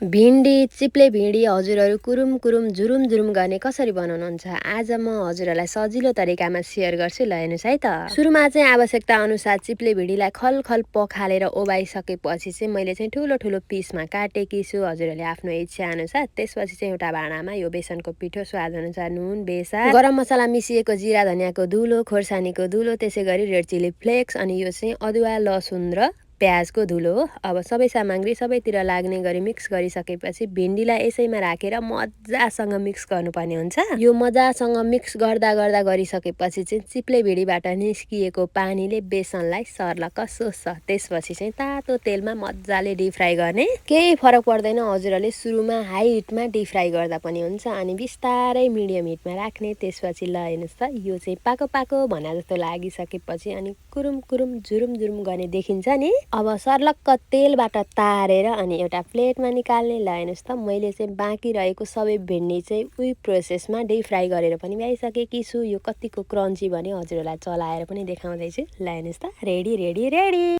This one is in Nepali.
भिन्डी, चिप्ले भिन्डी हजुरहरू कुरुम कुरुम झुरुम झुरुम गर्ने कसरी बनाउनुहुन्छ? आज म हजुरहरूलाई सजिलो तरिकामा सेयर गर्छु, ल हेर्नुहोस् है त। सुरुमा चाहिँ आवश्यकता अनुसार चिप्ले भिन्डीलाई खलखल पखालेर ओबाइसकेपछि चाहिँ मैले चाहिँ ठुलो ठुलो पिसमा काटेकी छु, हजुरहरूले आफ्नो इच्छा अनुसार। त्यसपछि चाहिँ एउटा भाँडामा यो बेसनको पिठो, स्वाद अनुसार नुन, बेसार, गरम मसला मिसिएको जिरा धनियाँको धुलो, खोर्सानीको धुलो, त्यसै गरी रेड चिली फ्लेक्स, अनि यो चाहिँ अदुवा लसुन र प्याजको धुलो हो। अब सबै सामग्री सबैतिर लाग्ने गरी मिक्स गरिसकेपछि भिन्डीलाई यसैमा राखेर मजासँग मिक्स गर्नुपर्ने हुन्छ। यो मजासँग मिक्स गर्दा गर्दा गरिसकेपछि चाहिँ चिप्ले भिन्डीबाट निस्किएको पानीले बेसनलाई सर्लक्क सोस्छ। त्यसपछि चाहिँ तातो तेलमा मजाले डिप फ्राई गर्ने। केही फरक पर्दैन, हजुरहरूले सुरुमा हाई हिटमा डिप फ्राई गर्दा पनि हुन्छ, अनि बिस्तारै मिडियम हिटमा राख्ने। त्यसपछि ल हेर्नुहोस् त, यो चाहिँ पाको पाको भन्ना जस्तो लागिसकेपछि अनि कुरुम कुरुम झुरुम झुरुम गर्ने देखिन्छ नि। अब सर्लक्क तेलबाट तारेर अनि एउटा प्लेटमा निकाल्ने। ल हेर्नुहोस् त, मैले चाहिँ बाँकी रहेको सबै भिन्डी चाहिँ उही प्रोसेसमा डिप फ्राई गरेर पनि भइसकेकी छु। यो कतिको क्रन्ची भने हजुरहरूलाई चलाएर पनि देखाउँदैछु। ल हेर्नुहोस् त, रेडी रेडी रेडी।